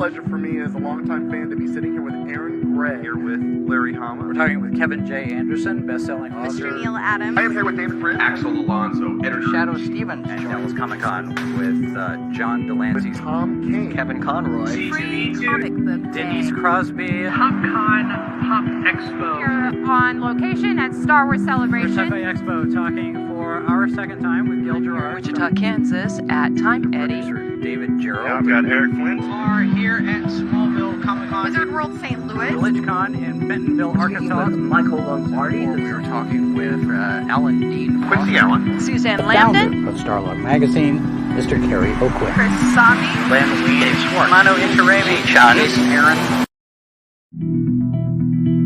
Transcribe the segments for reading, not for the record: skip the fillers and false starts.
pleasure for me as a longtime fan to be sitting here with Aaron Gray. Here with Larry Hama. We're talking with Kevin J. Anderson, best-selling author. Mr. Neil Adams. I am here with David Fritz. Axel Alonso, editor. Shadow Stevens. And Devil's Comic-Con with John Delancey. With Tom King. Kevin Conroy. Free comic book day. Denise Crosby. PopCon Pop Expo. You're on location at Star Wars We're Celebration. Sci-Fi Expo talking for our second time with Gil Gerard. Wichita, Kansas at Time Eddy. Producer David Gerald. I've got Eric Flint. Are here at Smallville Comic-Con. Wizard World St. Louis. VillageCon in Bentonville, Arkansas. Michael Lombardi. We were talking with Alan Dean. Quincy Allen. Suzanne Landon. Of Starlog Magazine, Mr. Kerry Oakwith. Chris Sami. Len Lee Schwartz. Mano Inkarami. Jason Aaron.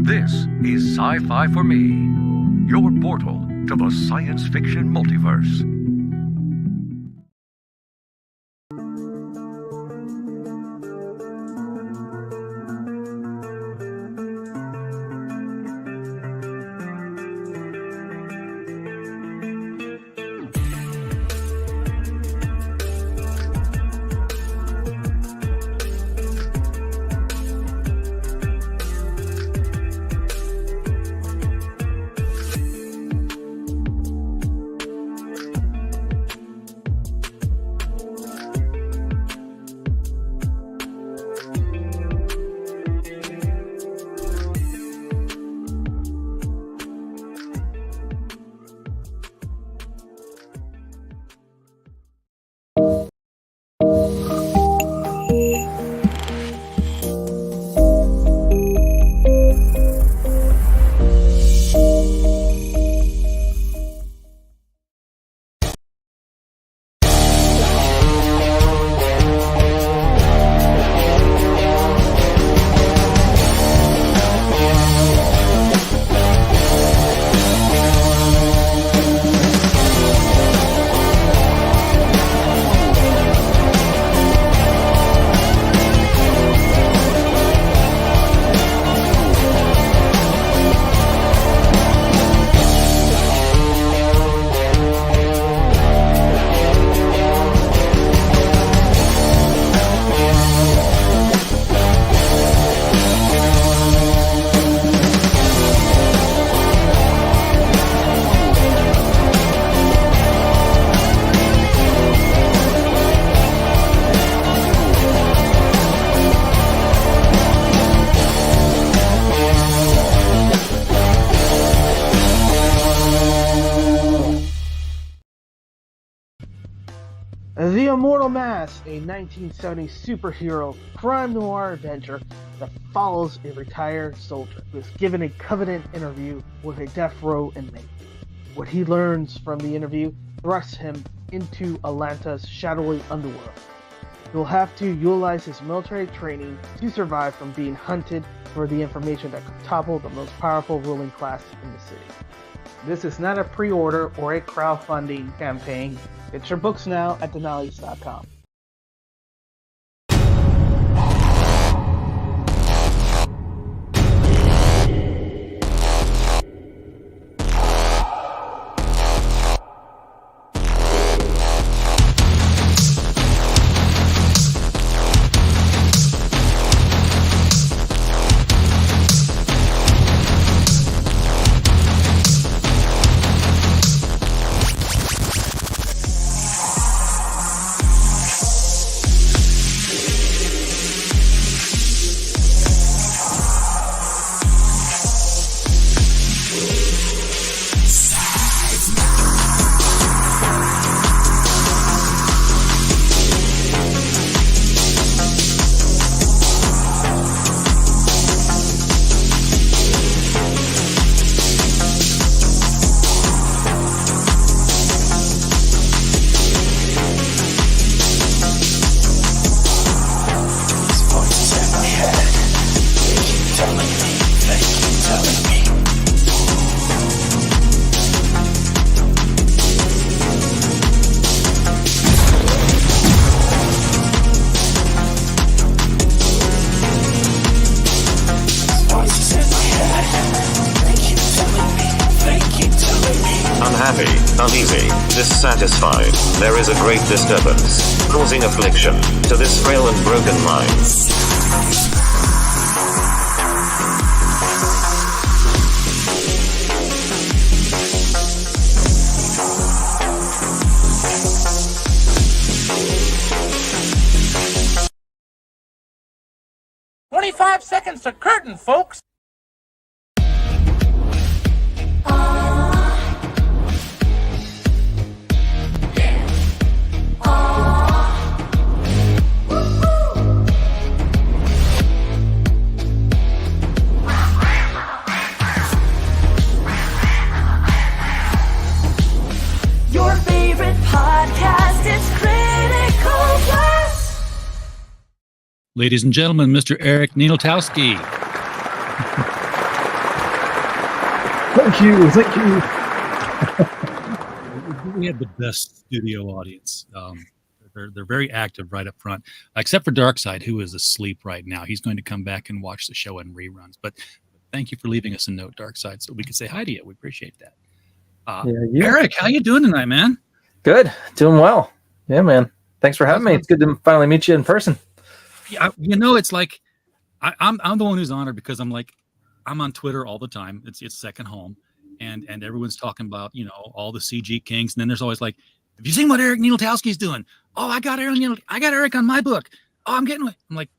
This is Sci-Fi for Me, your portal to the science fiction multiverse. The Immortal Mask, a 1970s superhero crime noir adventure that follows a retired soldier who is given a Covenant interview with a death row inmate. What he learns from the interview thrusts him into Atlanta's shadowy underworld. He'll have to utilize his military training to survive from being hunted for the information that could topple the most powerful ruling class in the city. This is not a pre-order or a crowdfunding campaign. Get your books now at Ninaltowski.com. Unhappy, uneasy, dissatisfied, there is a great disturbance, causing affliction, to this frail and broken mind. Seconds to curtain, folks. Your favorite podcast is Critical Blast. Ladies and gentlemen, Mr. Eric Ninaltowski. Thank you. We have the best studio audience. They're very active right up front, except for Darkside, who is asleep right now. He's going to come back and watch the show in reruns. But thank you for leaving us a note, Darkside, so we can say hi to you. We appreciate that. Eric, how you doing tonight, man? Good. Doing well. Yeah, man. Thanks for having me. It's good to finally meet you in person. Yeah, it's like I'm the one who's honored because I'm on Twitter all the time. It's second home, and everyone's talking about all the CG kings, and then there's always like, have you seen what Eric Ninaltowski's doing? Oh, I got Eric on my book. Oh, I'm like,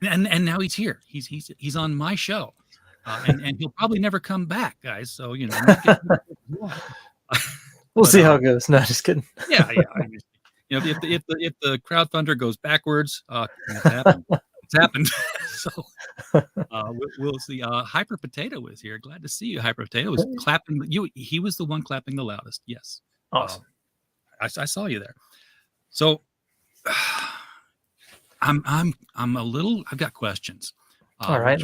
and now he's here. He's on my show, and he'll probably never come back, guys. So we'll see how it goes. No, just kidding. Yeah. If the crowdfunder goes backwards, it's happened. So we'll see. Hyper Potato is here. Glad to see you. Hyper Potato was clapping. He was the one clapping the loudest. Yes. Awesome. I saw you there. So I'm a little. I've got questions. All right.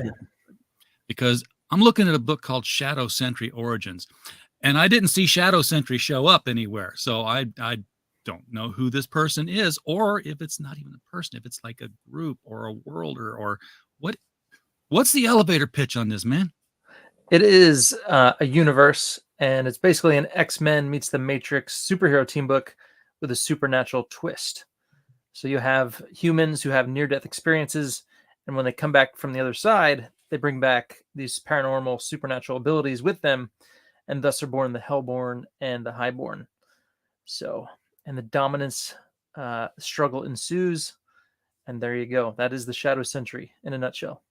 Because I'm looking at a book called Shadow Sentry Origins, and I didn't see Shadow Sentry show up anywhere. So I don't know who this person is, or if it's not even a person, if it's like a group or a world or what's the elevator pitch on this, man? It is a universe, and it's basically an X-Men meets the Matrix superhero team book with a supernatural twist. So you have humans who have near-death experiences, and when they come back from the other side, they bring back these paranormal supernatural abilities with them, and thus are born the Hellborn and the Highborn. So, and the dominance struggle ensues, and there you go. That is the Shadow Sentry in a nutshell.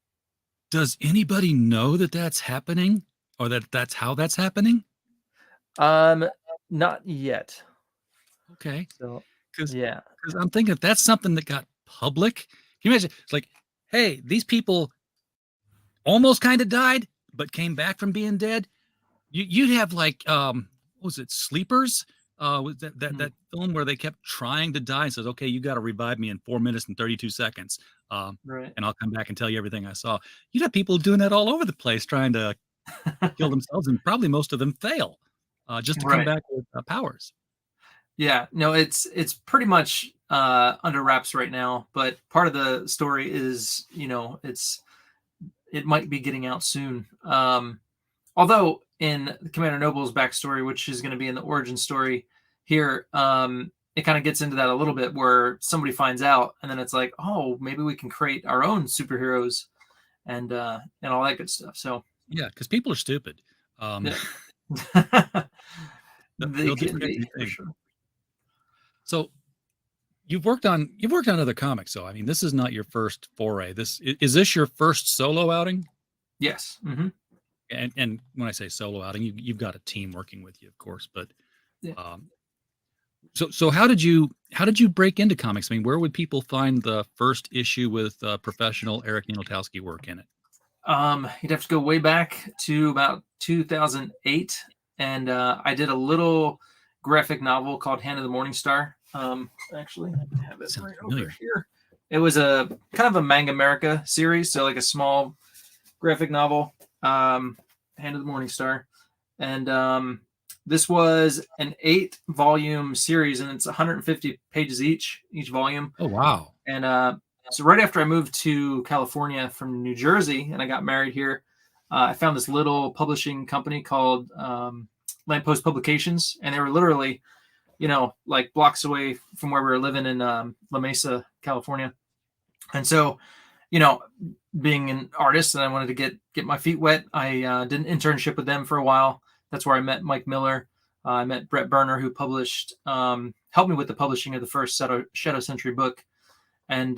Does anybody know that that's happening, or that's how that's happening? Not yet. Okay. So, because I'm thinking if that's something that got public, can you imagine? It's like, hey, these people almost kind of died, but came back from being dead. You'd have like, what was it, Sleepers? That film where they kept trying to die and says, okay, you got to revive me in 4 minutes and 32 seconds. Right. And I'll come back and tell you everything I saw. You'd have people doing that all over the place, trying to kill themselves, and probably most of them fail just to come back with powers. Yeah, no, it's pretty much under wraps right now, but part of the story is, it might be getting out soon. Although in Commander Noble's backstory, which is going to be in the origin story here, it kind of gets into that a little bit where somebody finds out, and then it's like, oh, maybe we can create our own superheroes and all that good stuff. So yeah, because people are stupid. They can be, for sure. So you've worked on other comics, so I mean, this is not your first foray. Is this your first solo outing? Yes. Mm-hmm. And when I say solo outing, you've got a team working with you, of course. But so how did you break into comics? I mean, where would people find the first issue with professional Eric Ninaltowski work in it? You'd have to go way back to about 2008, and I did a little graphic novel called Hand of the Morning Star. Actually, I have it right over here. It was a kind of a Manga America series, so like a small graphic novel, Hand of the Morning Star, and this was an 8-volume series, and it's 150 pages each volume. Oh wow! And so right after I moved to California from New Jersey, and I got married here, I found this little publishing company called Lamppost Publications, and they were literally, like blocks away from where we were living in La Mesa, California. And so, being an artist and I wanted to get my feet wet, I did an internship with them for a while. That's where I met Mike Miller. I met Brett Berner, who published, helped me with the publishing of the first Shadow Sentry book. And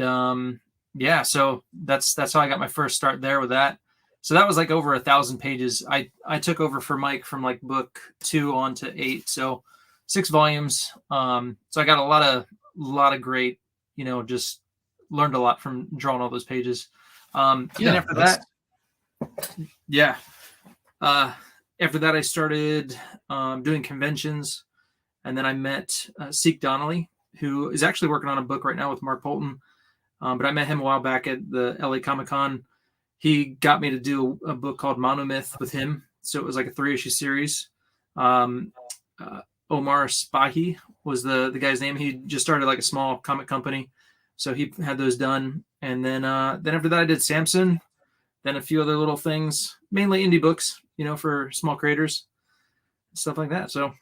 so that's how I got my first start there with that. So that was like over 1,000 pages. I took over for Mike from like book 2 on to 8. So 6 volumes. So I got a lot of great, just learned a lot from drawing all those pages. Then after that, after that I started doing conventions, and then I met Seek Donnelly, who is actually working on a book right now with Mark Polton. But I met him a while back at the LA Comic-Con. He got me to do a book called Monomyth with him. So it was like a 3-issue series. Omar Spahi was the guy's name. He just started like a small comic company. So he had those done. And then after that, I did Samson, then a few other little things, mainly indie books, for small creators, stuff like that. So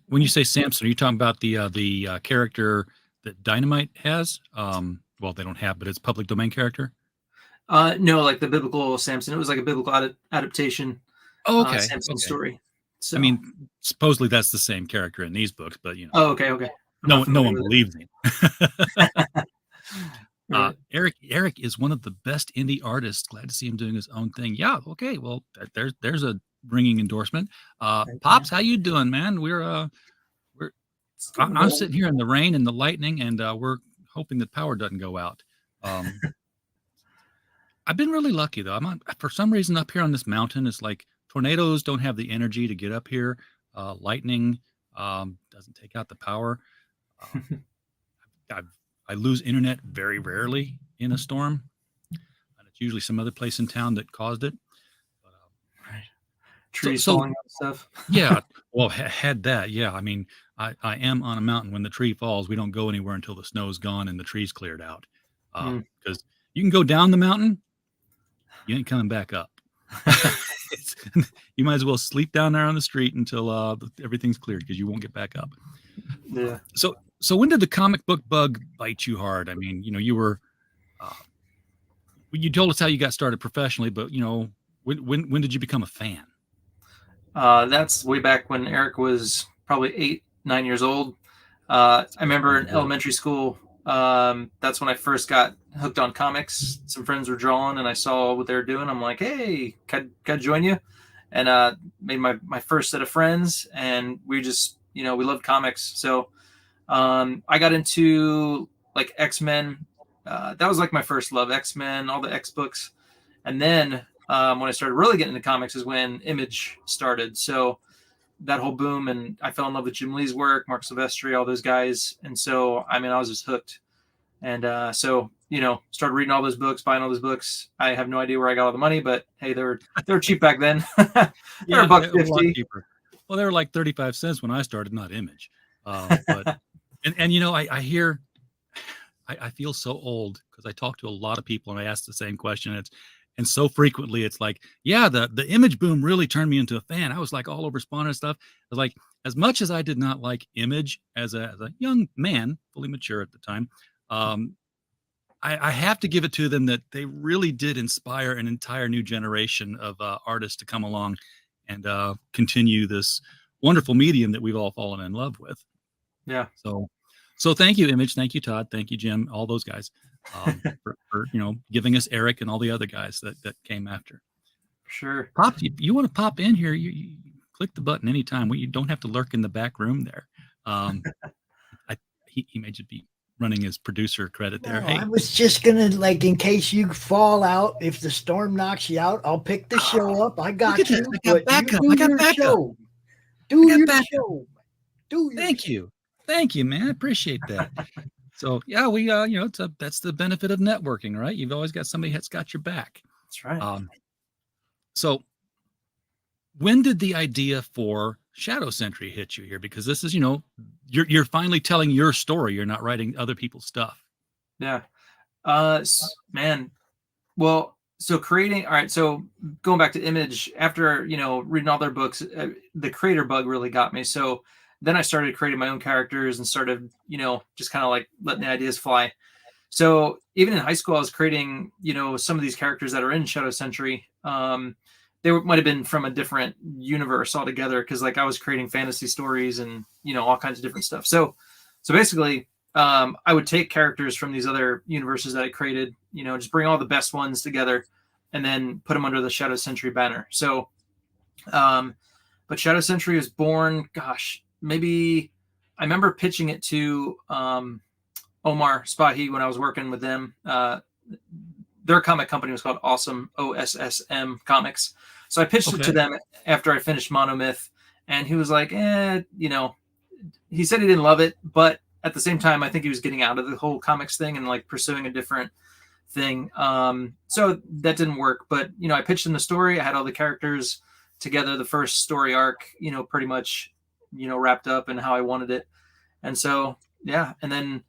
when you say Samson, are you talking about the character that Dynamite has? Well, they don't have, but it's public domain character. No, like the biblical Samson. It was like a biblical adaptation. Oh, okay. Samson story. So, I mean, supposedly that's the same character in these books, but Oh, okay. No one believes him. Eric is one of the best indie artists. Glad to see him doing his own thing. Yeah. Okay. Well, there's a ringing endorsement. Pops, how you doing, man? I'm sitting here in the rain and the lightning, and we're hoping the power doesn't go out. I've been really lucky though. For some reason up here on this mountain, it's like tornadoes don't have the energy to get up here. Lightning doesn't take out the power. I lose internet very rarely in a storm, and it's usually some other place in town that caused it. But, right. Trees falling and stuff. Yeah. Well, had that. Yeah. I mean, I am on a mountain. When the tree falls, we don't go anywhere until the snow's gone and the tree's cleared out. Because you can go down the mountain, you ain't coming back up. You might as well sleep down there on the street until everything's cleared, because you won't get back up. Yeah. So when did the comic book bug bite you hard? I mean, you were, you told us how you got started professionally, but when did you become a fan? That's way back when Eric was probably 8-9 years old. I remember in elementary school, that's when I first got hooked on comics. Some friends were drawing and I saw what they were doing. I'm like, hey, can I join you? And made my first set of friends, and we just, we loved comics. So I got into like X-Men. That was like my first love, X-Men, all the X books. And then when I started really getting into comics is when Image started. So that whole boom, and I fell in love with Jim Lee's work, Mark Silvestri, all those guys. And so, I was just hooked. And started reading all those books, buying all those books. I have no idea where I got all the money, but hey, they were cheap back then. They were $1.50. Well, they were like 35 cents when I started, not Image. But I feel so old because I talk to a lot of people and I ask the same question. And so frequently it's like, yeah, the Image boom really turned me into a fan. I was like all over Spawn and stuff. I was like, as much as I did not like Image as a young man, fully mature at the time, I have to give it to them that they really did inspire an entire new generation of artists to come along and continue this wonderful medium that we've all fallen in love with. Yeah. So thank you, Image. Thank you, Todd. Thank you, Jim. All those guys for giving us Eric and all the other guys that came after. Sure. Pop, you want to pop in here? You click the button anytime. You don't have to lurk in the back room there. He may just be running his producer credit there. No, hey. I was just gonna, like, in case you fall out, if the storm knocks you out, I'll pick the show up. I got you. I got backup. Do your show. Thank you. Thank you, man. I appreciate that. So yeah, we that's the benefit of networking, right? You've always got somebody that's got your back. That's right. So when did the idea for Shadow Sentry hit you here? Because this is, you're finally telling your story. You're not writing other people's stuff. Yeah. Man. Well, so creating, all right. So going back to Image, after, reading all their books, the creator bug really got me. So then I started creating my own characters and started, just kind of like letting the ideas fly. So even in high school, I was creating, some of these characters that are in Shadow Sentry. Might have been from a different universe altogether, because like I was creating fantasy stories and all kinds of different stuff. So basically, I would take characters from these other universes that I created, just bring all the best ones together, and then put them under the Shadow Sentry banner. So, but Shadow Sentry was born, maybe I remember pitching it to Omar Spahi when I was working with them. Their comic company was called Awesome, OSSM Comics. So I pitched it to them after I finished Monomyth, and he was like, he said he didn't love it, but at the same time, I think he was getting out of the whole comics thing and like pursuing a different thing. So that didn't work, but I pitched him the story. I had all the characters together, the first story arc, pretty much, wrapped up and how I wanted it. And so, yeah. And then,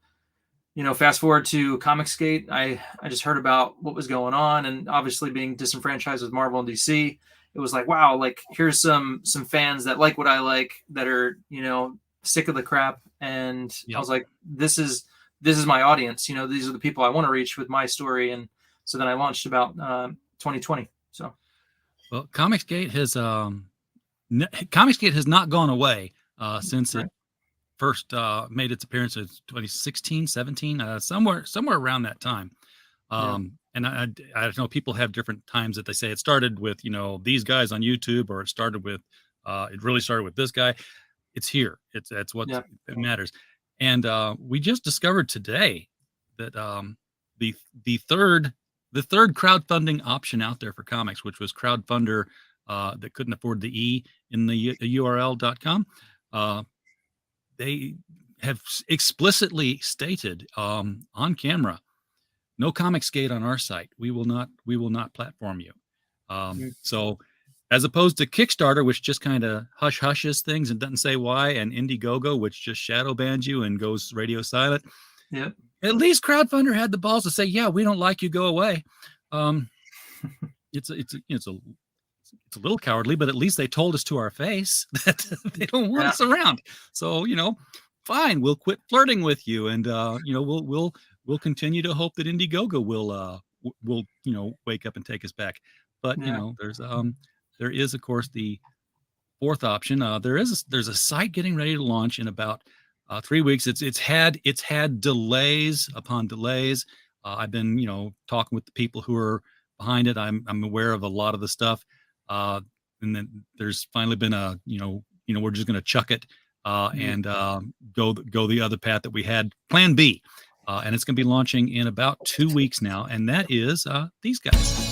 fast forward to Comicsgate, I just heard about what was going on, and obviously being disenfranchised with Marvel and DC, it was like, wow, like here's some fans that like what I like, that are, sick of the crap. And I was like, this is my audience. These are the people I want to reach with my story. And so then I launched about 2020. So, well, Comicsgate has not gone away since it first made its appearance in 2016, 17, somewhere around that time. And I don't know, people have different times that they say it started with, these guys on YouTube, or it really started with this guy. It's here. That's what it matters. And we just discovered today that the third crowdfunding option out there for comics, which was crowdfunder that couldn't afford the E in the URL.com, they have explicitly stated on camera, no Comicsgate on our site. We will not platform you. So as opposed to Kickstarter, which just kind of hushes things and doesn't say why, and Indiegogo, which just shadow bans you and goes radio silent. Yep. At least Crowdfunder had the balls to say, yeah, we don't like you, go away. It's a little cowardly, but at least they told us to our face that they don't want us around. So, fine, we'll quit flirting with you, and we'll continue to hope that Indiegogo will wake up and take us back. But there is of course the fourth option. There's a site getting ready to launch in about 3 weeks. It's had delays upon delays. I've been talking with the people who are behind it. I'm aware of a lot of the stuff. And then there's finally been we're just going to chuck it and go the other path that we had, Plan B. And it's going to be launching in about 2 weeks now. And that is these guys.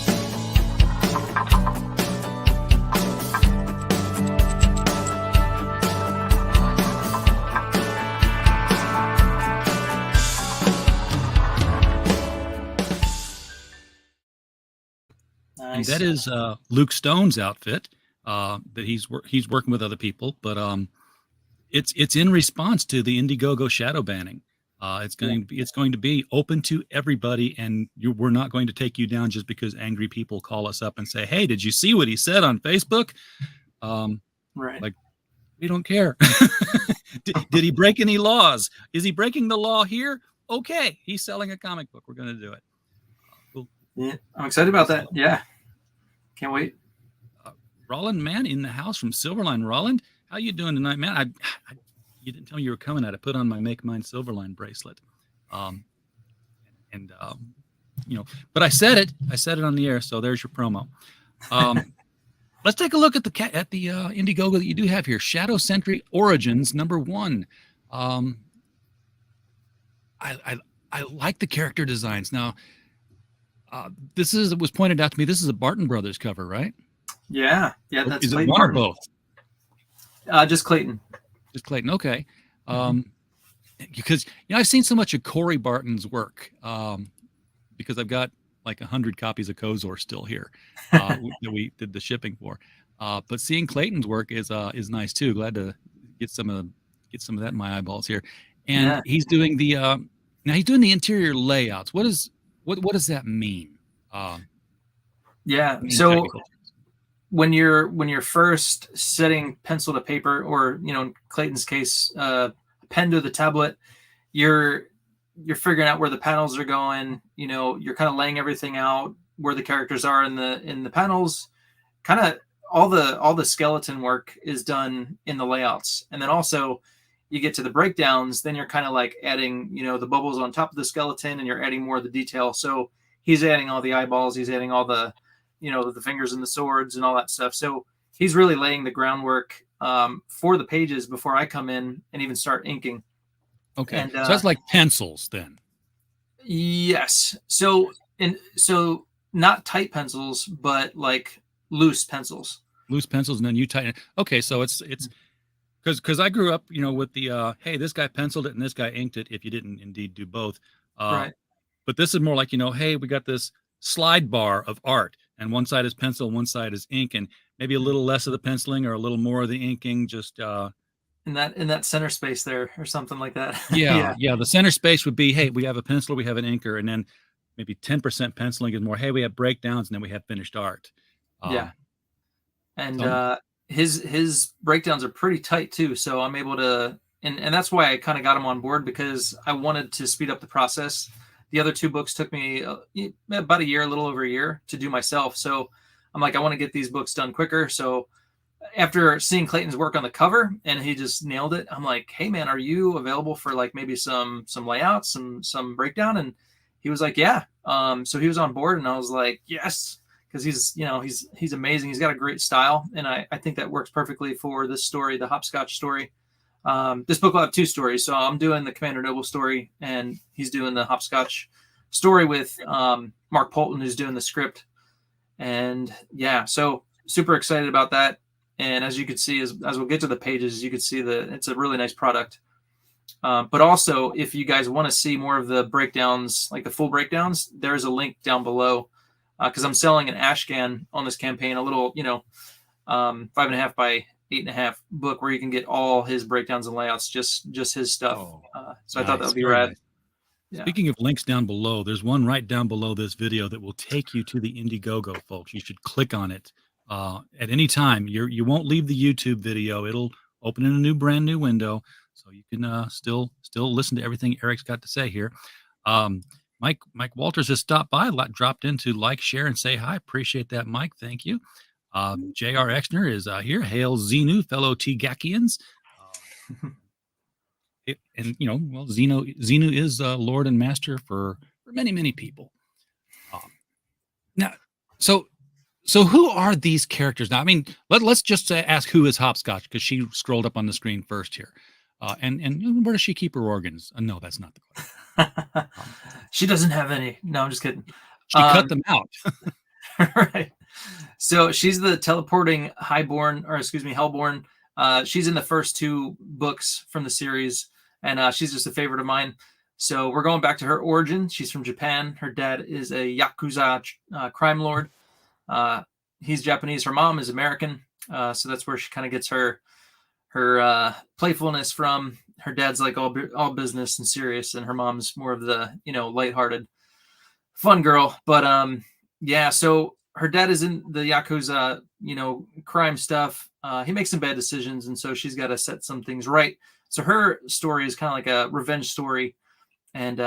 And that is Luke Stone's outfit that he's working with other people, but it's in response to the Indiegogo shadow banning. It's going to be open to everybody, and we're not going to take you down just because angry people call us up and say, "Hey, did you see what he said on Facebook?" Right. Like, we don't care. Did he break any laws? Is he breaking the law here? Okay, he's selling a comic book. We're going to do it. Cool. Yeah, I'm excited about that. Yeah. Can't wait. Roland, man, in the house from Silverline. Roland, how you doing tonight, man? You didn't tell me you were coming. I put on my Make Mine Silverline bracelet, but I said it. I said it on the air. So there's your promo. Let's take a look at the Indiegogo that you do have here. Shadow Sentry Origins #1. I like the character designs. Now, it was pointed out to me. This is a Barton Brothers cover, right? Yeah. That's is it Clayton one Barton. or both? Just Clayton. Just Clayton. Okay. Because I've seen so much of Corey Barton's work because I've got like 100 copies of Kozor still here that we did the shipping for. But seeing Clayton's work is nice too. Glad to get some of that in my eyeballs here. And he's doing the interior layouts. What does that mean? So when you're first setting pencil to paper, or in Clayton's case, pen to the tablet, you're you're figuring out where the panels are going. You know, you're kind of laying everything out where the characters are in the panels. Kind of all the skeleton work is done in the layouts, and then also you get to the breakdowns. Then you're kind of like adding, you know, the bubbles on top of the skeleton, and you're adding more of the detail. So he's adding all the eyeballs. He's adding all the, you know, the fingers and the swords and all that stuff. So he's really laying the groundwork for the pages before I come in and even start inking. Okay, and, so that's like pencils then. Yes. So not tight pencils, but like loose pencils. Loose pencils, and then you tighten it. Okay, so it's because I grew up, you know, with the hey, this guy penciled it and this guy inked it. If you didn't indeed do both, Right. But this is more like, you know, hey, we got this slide bar of art, and one side is pencil, one side is ink, and maybe a little less of the penciling or a little more of the inking, just in that center space there or something like that. yeah. The center space would be, hey, we have a penciler, we have an inker, and then maybe 10% penciling is more, hey, we have breakdowns, and then we have finished art. Yeah. And his breakdowns are pretty tight too. So I'm able to, and that's why I kind of got him on board, because I wanted to speed up the process. The other 2 books took me about a year, a little over a year to do myself. So I'm like, I want to get these books done quicker. So after seeing Clayton's work on the cover and he just nailed it, I'm like, hey man, are you available for like maybe some layouts, some breakdown? And he was like, yeah. So he was on board, and I was like, yes. Because he's amazing. He's got a great style, and I think that works perfectly for this story, the Hopscotch story. This book will have 2 stories, so I'm doing the Commander Noble story, and he's doing the Hopscotch story with Mark Polton, who's doing the script. And yeah, so super excited about that. And as you can see, as we'll get to the pages, you can see that it's a really nice product. But also, if you guys want to see more of the breakdowns, like the full breakdowns, there's a link down below. Because I'm selling an Ashcan on this campaign, a little, 5.5 by 8.5 book where you can get all his breakdowns and layouts, just his stuff. So nice. I thought that would be rad. Nice. Yeah. Speaking of links down below, there's one right down below this video that will take you to the Indiegogo, folks. You should click on it at any time. You won't leave the YouTube video. It'll open in a brand new window, so you can still listen to everything Eric's got to say here. Mike Walters has stopped by, dropped in to like, share, and say hi. Appreciate that, Mike. Thank you. J.R. Exner is here. Hail Xenu, fellow T-Gakians. Xenu is Lord and Master for many, many people. Now, so who are these characters? Now, I mean, let's just ask who is Hopscotch, because she scrolled up on the screen first here. And where does she keep her organs? No, that's not the question. She doesn't have any. No, I'm just kidding. She cut them out. Right. So she's the teleporting Hellborn. She's in the first 2 books from the series, and she's just a favorite of mine. So we're going back to her origin. She's from Japan. Her dad is a Yakuza crime lord. He's Japanese. Her mom is American. So that's where she kind of gets her playfulness from. Her dad's like all business and serious, and her mom's more of the, lighthearted fun girl. But yeah, so her dad is in the Yakuza, crime stuff. He makes some bad decisions, and so she's got to set some things right. So her story is kind of like a revenge story, and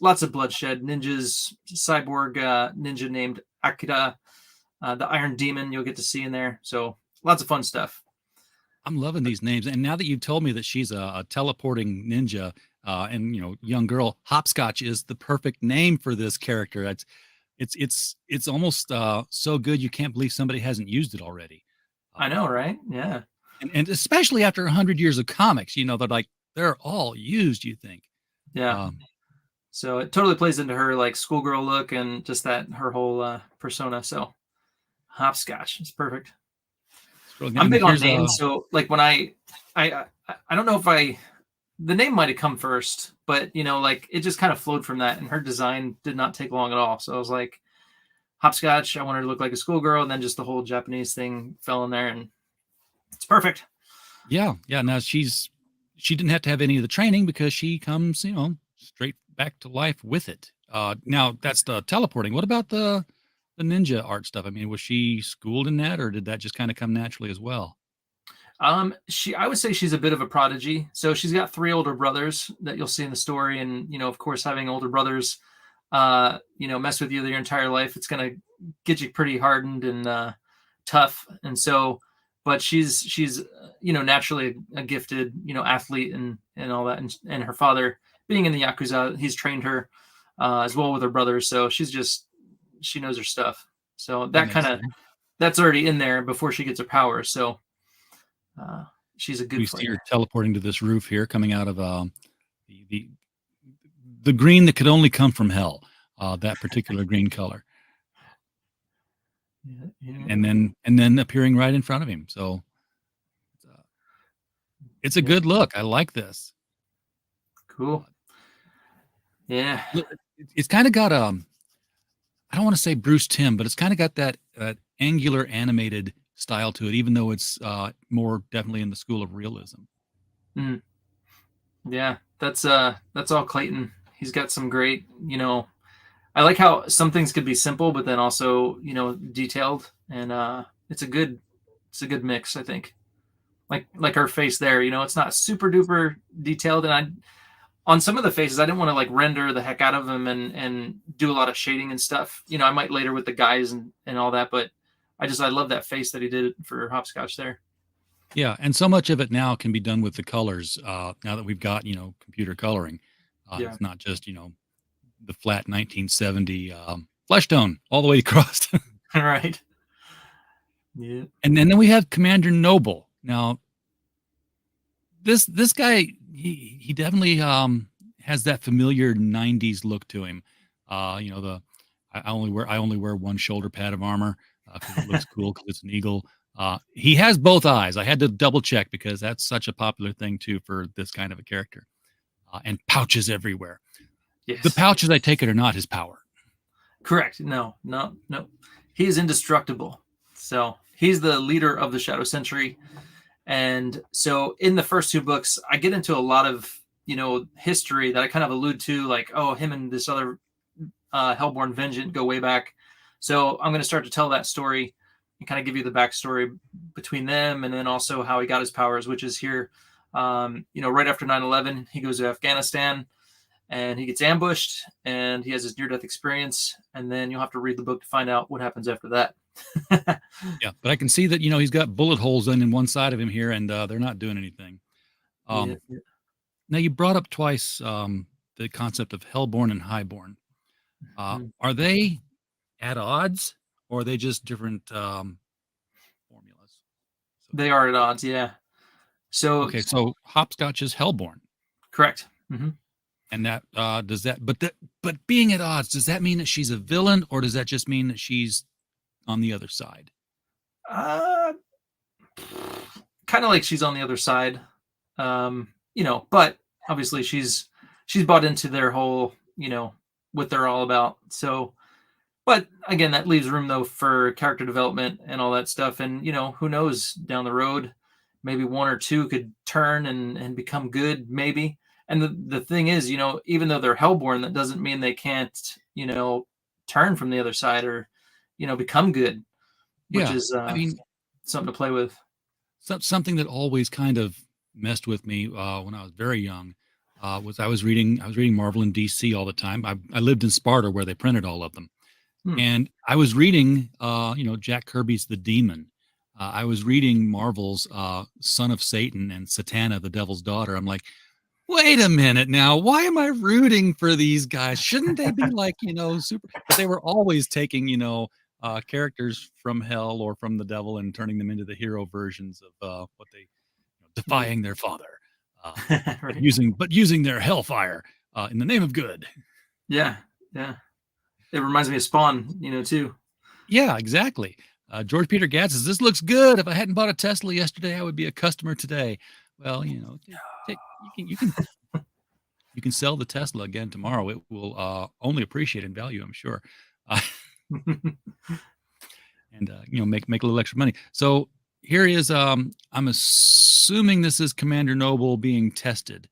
lots of bloodshed. Ninjas, cyborg ninja named Akira, the Iron Demon you'll get to see in there. So lots of fun stuff. I'm loving these names, and now that you've told me that she's a teleporting ninja and young girl, Hopscotch is the perfect name for this character. It's almost so good you can't believe somebody hasn't used it already. I know, right? Yeah, and especially after 100 years of comics, they're all used. You think? Yeah. So it totally plays into her like schoolgirl look and just her whole persona. So Hopscotch is perfect. I'm big on names, so like when I don't know if the name might have come first, but it just kind of flowed from that, and her design did not take long at all. So I was like, Hopscotch, I want her to look like a schoolgirl, and then just the whole Japanese thing fell in there, and it's perfect. Yeah. Now she didn't have to have any of the training because she comes, straight back to life with it. Now that's the teleporting. What about the ninja art stuff? I mean, was she schooled in that, or did that just kind of come naturally as well? I would say she's a bit of a prodigy. So she's got 3 older brothers that you'll see in the story, and of course, having older brothers, mess with you your entire life, it's gonna get you pretty hardened and tough. And so, but she's naturally a gifted athlete and all that, and her father being in the Yakuza, he's trained her as well with her brothers. So she knows her stuff. So that's already in there before she gets her powers. So she's a good we player. see her teleporting to this roof here, coming out of the green that could only come from hell, that particular green color. Yeah. And then appearing right in front of him. So it's a good look. I like this. Cool. Yeah. It's kind of got I don't want to say Bruce Timm, but it's kind of got that angular animated style to it, even though it's more definitely in the school of realism. Mm. Yeah, that's all Clayton. He's got some great, I like how some things could be simple, but then also, detailed, and it's a good mix, I think. Like her face there, it's not super duper detailed, and on some of the faces, I didn't want to like render the heck out of them and do a lot of shading and stuff. I might later with the guys and all that, but I love that face that he did for Hopscotch there. Yeah, and so much of it now can be done with the colors. Now that we've got computer coloring, it's not just the flat 1970 flesh tone all the way across. Right. Yeah. And then we have Commander Noble. Now, this guy, he definitely has that familiar 90s look to him. I only wear one shoulder pad of armor because it looks cool because it's an eagle. He has both eyes. I had to double check because that's such a popular thing too for this kind of a character. And pouches everywhere. Yes. The pouches, I take it, are not his power. Correct. No. He is indestructible. So he's the leader of the Shadow Sentry. And so in the first 2 books, I get into a lot of, history that I kind of allude to, like, oh, him and this other Hellborn Vengeance go way back. So I'm going to start to tell that story and kind of give you the backstory between them, and then also how he got his powers, which is here. Right after 9/11, he goes to Afghanistan and he gets ambushed and he has his near-death experience. And then you'll have to read the book to find out what happens after that. Yeah, but I can see that, he's got bullet holes in one side of him here, and they're not doing anything. Yeah. Now, you brought up twice the concept of Hellborn and Highborn. Are they at odds, or are they just different formulas? They are at odds, yeah. So Hopscotch is Hellborn. Correct. Mm-hmm. And that does that, but being at odds, does that mean that she's a villain, or does that just mean that she's on the other side? Kind of like she's on the other side, but obviously she's bought into their whole, what they're all about. So, but again, that leaves room though for character development and all that stuff. And, who knows down the road, maybe 1 or 2 could turn and become good, maybe. And the thing is, even though they're Hellborn, that doesn't mean they can't, turn from the other side or, become good, which is something to play with. Something that always kind of messed with me when I was very young was I was reading Marvel and DC all the time. I lived in Sparta where they printed all of them. And I was reading, Jack Kirby's The Demon. I was reading Marvel's Son of Satan and Satana, the Devil's Daughter. I'm like, wait a minute now. Why am I rooting for these guys? Shouldn't they be like, super? But they were always taking, characters from hell or from the devil and turning them into the hero versions of what they, defying their father, Right. using their hellfire in the name of good. Yeah. It reminds me of Spawn, too. Yeah, exactly. George Peter Gadd says, this looks good. If I hadn't bought a Tesla yesterday, I would be a customer today. Well, you can sell the Tesla again tomorrow. It will only appreciate in value, I'm sure. And make a little extra money. So here is I'm assuming this is Commander Noble being tested.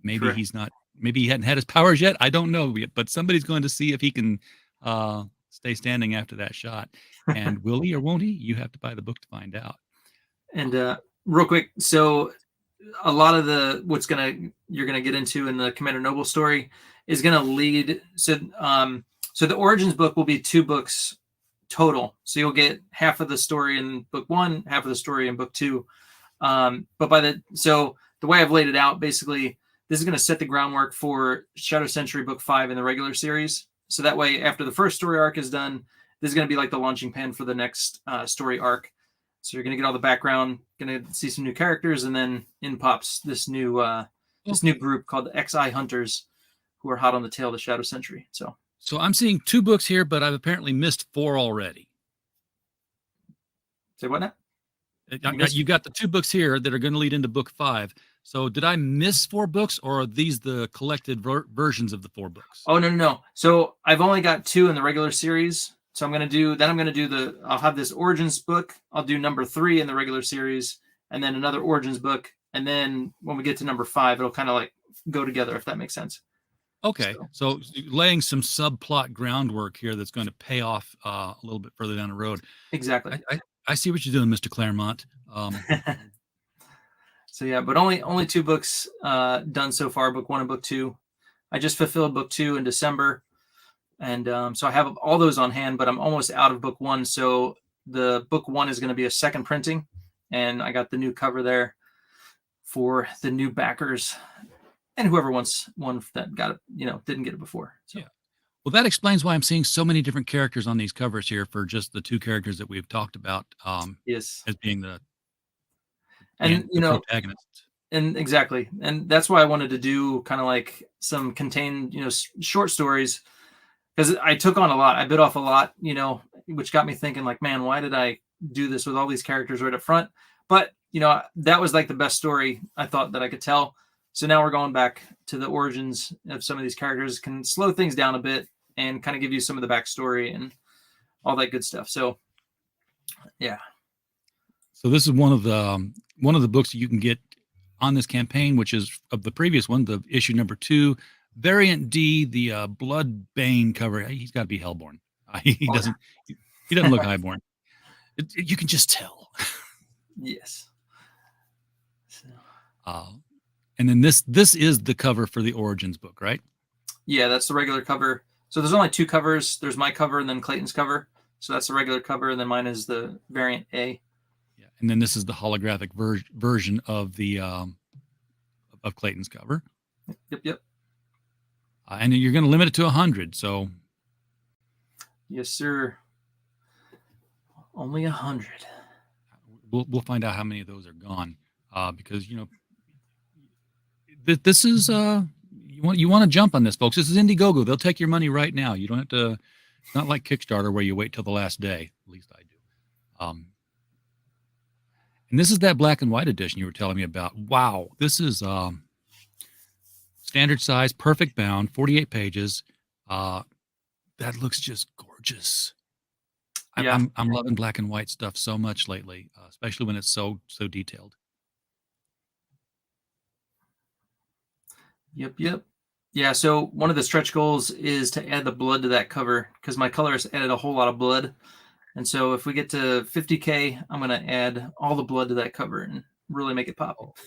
Maybe Correct. maybe he hadn't had his powers yet. I don't know yet, but somebody's going to see if he can stay standing after that shot. And will he or won't he? You have to buy the book to find out. And real quick, so a lot of you're gonna get into in the Commander Noble story is gonna lead. So the Origins book will be 2 books total. So you'll get half of the story in book 1, half of the story in book 2. But so the way I've laid it out, basically, this is going to set the groundwork for Shadow Sentry book 5 in the regular series. So that way, after the first story arc is done, this is going to be like the launching pad for the next story arc. So you're going to get all the background, going to see some new characters, and then in pops this new group called the XI Hunters, who are hot on the tail of the Shadow Sentry. So I'm seeing 2 books here, but I've apparently missed 4 already. Say what now? You got the 2 books here that are going to lead into book 5. So did I miss 4 books, or are these the collected versions of the 4 books? Oh, no. So I've only got 2 in the regular series. So I'll have this Origins book. I'll do number 3 in the regular series, and then another Origins book. And then when we get to number 5, it'll kind of like go together, if that makes sense. Okay. So laying some subplot groundwork here that's going to pay off a little bit further down the road. Exactly. I see what you're doing, Mr. Claremont. So yeah, but only 2 books done so far, book 1 and book 2. I just fulfilled book 2 in December. And so I have all those on hand, but I'm almost out of book 1. So the book 1 is going to be a second printing. And I got the new cover there for the new backers and whoever wants one that got it, didn't get it before. So. Yeah. Well, that explains why I'm seeing so many different characters on these covers here for just the 2 characters that we've talked about yes. as being the protagonists. And exactly. And that's why I wanted to do kind of like some contained, short stories, because I took on a lot. I bit off a lot, which got me thinking like, man, why did I do this with all these characters right up front? But, that was like the best story I thought that I could tell. So now we're going back to the origins of some of these characters, can slow things down a bit and kind of give you some of the backstory and all that good stuff. So, yeah. So this is one of the books that you can get on this campaign, which is of the previous one, the issue number 2, variant D, the Bloodbane cover. He's got to be Hellborn. He doesn't look Highborn. You can just tell. Yes. So. And then this is the cover for the Origins book, right? Yeah, that's the regular cover. So there's only 2 covers. There's my cover and then Clayton's cover. So that's the regular cover, and then mine is the variant A. Yeah, and then this is the holographic version of the of Clayton's cover. Yep. And you're going to limit it to 100. So. Yes, sir. Only 100. We'll find out how many of those are gone, because this is you want to jump on this, folks. This is Indiegogo. They'll take your money right now. You don't have to. It's not like Kickstarter where you wait till the last day. At least I do. And this is that black and white edition you were telling me about. Wow, this is standard size, perfect bound, 48 pages. That looks just gorgeous. Yeah. I'm loving black and white stuff so much lately, especially when it's so detailed. Yep. Yeah, so one of the stretch goals is to add the blood to that cover, because my colorist added a whole lot of blood. And so if we get to 50K, I'm going to add all the blood to that cover and really make it pop.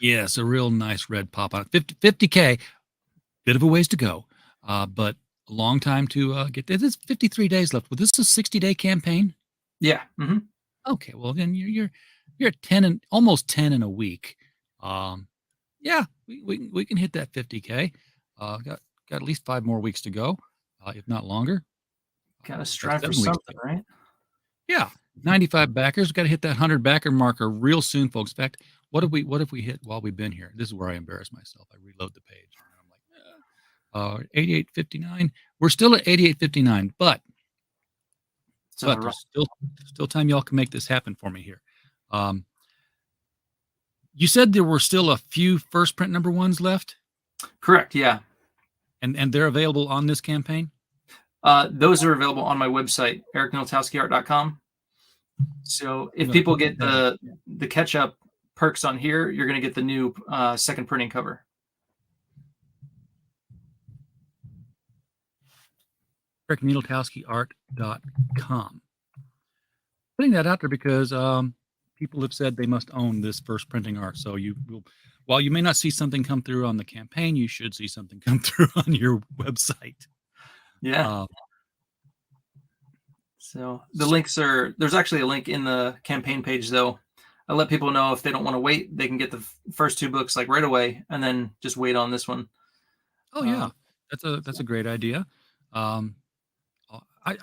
Yes, a real nice red pop on it. 50K, bit of a ways to go, but a long time to get there. There's 53 days left. Well, this is a 60-day campaign? Yeah. Mm-hmm. Okay, well, then you're at 10 and almost 10 in a week. Yeah, we can hit that 50K. Got at least 5 more weeks to go, if not longer. Got to strive for something, right? Yeah, 95 backers. Got to hit that 100 backer marker real soon, folks. In fact, what have we hit while we've been here? This is where I embarrass myself. I reload the page. I'm like, 88.59. We're still at 88.59, but there's still time y'all can make this happen for me here. You said there were still a few first print number 1s left? Correct, yeah. And they're available on this campaign? Those are available on my website, ericninaltowskiart.com. So if people get the catch-up perks on here, you're going to get the new second printing cover. Correct, Ninaltowskiart.com. Putting that out there because people have said they must own this first printing art. So you will, while you may not see something come through on the campaign, you should see something come through on your website. Yeah. So the links are, there's actually a link in the campaign page though. I let people know if they don't want to wait, they can get the first 2 books like right away and then just wait on this one. Oh yeah. That's a great idea.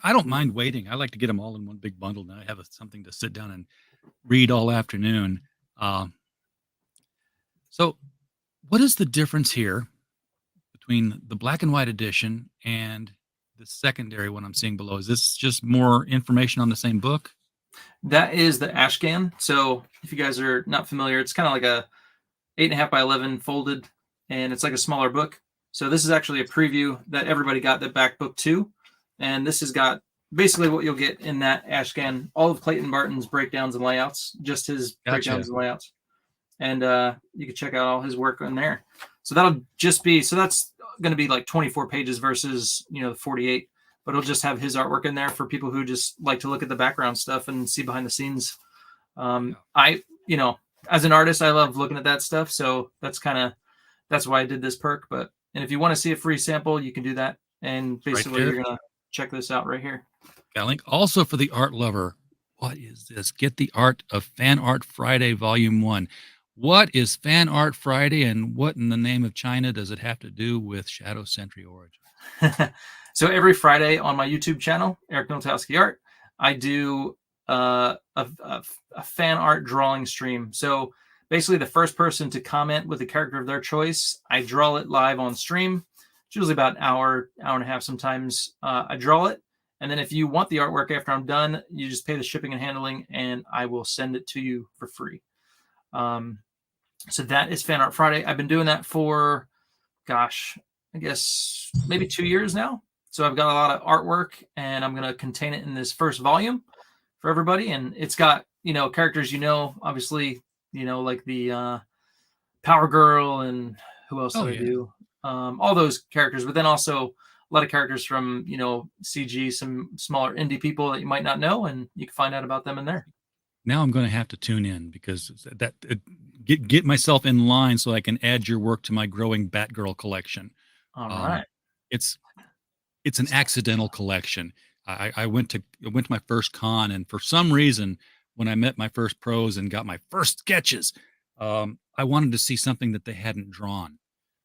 I don't mind waiting. I like to get them all in one big bundle. Now I have something to sit down and read all afternoon. So what is the difference here between the black and white edition and the secondary one I'm seeing below? Is this just more information on the same book? That is the Ashcan. So if you guys are not familiar, it's kind of like a 8.5 by 11 folded, and it's like a smaller book. So this is actually a preview that everybody got that back book 2. And this has got basically what you'll get in that Ashcan, all of Clayton Barton's breakdowns and layouts, just his breakdowns and layouts. And you can check out all his work on there. So that'll just be, so that's going to be like 24 pages versus, the 48, but it'll just have his artwork in there for people who just like to look at the background stuff and see behind the scenes. As an artist, I love looking at that stuff. So that's why I did this perk. And if you want to see a free sample, you can do that. And basically you're going to check this out right here. Got a link also for the art lover. What is this? Get the Art of Fan Art Friday, Volume 1. What is Fan Art Friday, and what in the name of China does it have to do with Shadow Sentry Origin? So every Friday on my YouTube channel, Eric Ninaltowski Art, I do a fan art drawing stream. So basically the first person to comment with a character of their choice, I draw it live on stream. It's usually about an hour and a half sometimes. I draw it. And then if you want the artwork after I'm done, you just pay the shipping and handling, and I will send it to you for free. So that is Fan Art Friday. I've been doing that for, I guess maybe 2 years now. So I've got a lot of artwork, and I'm going to contain it in this first volume for everybody. And it's got, characters, obviously, like the Power Girl, and who else do I do? All those characters, but then also a lot of characters from, CG, some smaller indie people that you might not know, and you can find out about them in there. Now I'm going to have to tune in because get myself in line so I can add your work to my growing Batgirl collection. All right. It's an accidental collection. I went to my first con, and for some reason, when I met my first pros and got my first sketches, I wanted to see something that they hadn't drawn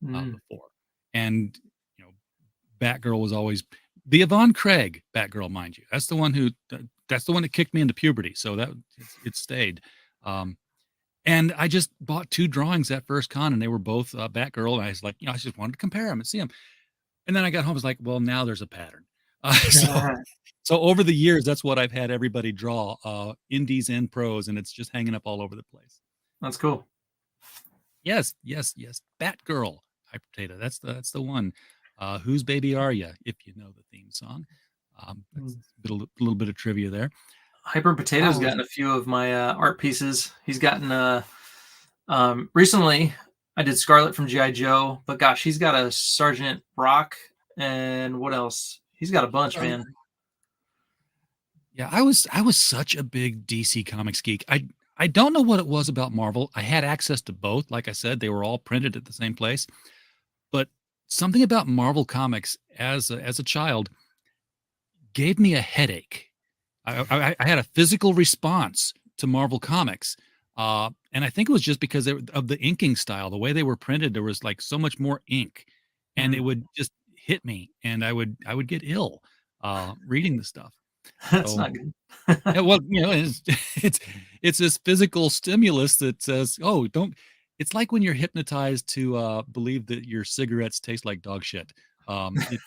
before. And Batgirl was always the Yvonne Craig Batgirl, mind you. That's the one that kicked me into puberty. So that it stayed. And I just bought 2 drawings that first con, and they were both Batgirl. And I was like, I just wanted to compare them and see them. And then I got home, I was like, well, now there's a pattern. So over the years, that's what I've had everybody draw, indies and pros, and it's just hanging up all over the place. That's cool. Yes. Batgirl, Hyper Potato. That's the one. Whose Baby Are Ya? If you know the theme song. That's a little bit of trivia there. Hyper Potato's gotten a few of my art pieces. He's gotten recently I did Scarlet from G.I. Joe, but gosh, he's got a Sergeant Rock, and what else? He's got a bunch, man. Yeah, I was such a big DC Comics geek. I don't know what it was about Marvel. I had access to both. Like I said, they were all printed at the same place. But something about Marvel Comics as a child gave me a headache. I had a physical response to Marvel Comics. And I think it was just because of the inking style, the way they were printed. There was like so much more ink, and it would just hit me, and I would get ill reading the stuff. That's not good. Yeah, well, it's this physical stimulus that says, "Oh, don't." It's like when you're hypnotized to believe that your cigarettes taste like dog shit. It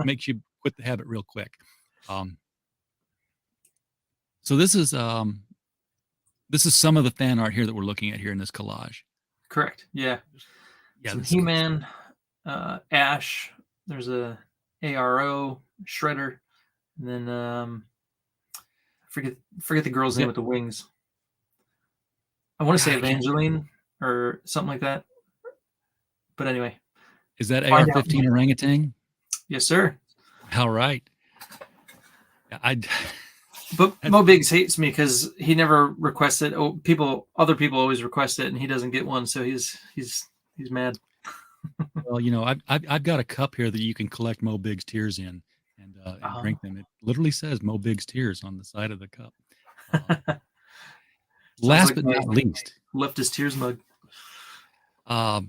makes you quit the habit real quick. So this is some of the fan art here that we're looking at here in this collage. Correct. Yeah. Some He-Man, Ash. There's a ARO, Shredder, and then forget the girl's name with the wings. I want to say Evangeline or something like that. But anyway. Is that AR-15 orangutan? Yes, sir. All right. But Mo Biggs hates me because he never requests it. Oh, other people always request it, and he doesn't get one, so he's mad. Well, you know, I've got a cup here that you can collect Mo Biggs tears in and drink them. It literally says Mo Biggs tears on the side of the cup. Last but not least, leftist tears mug.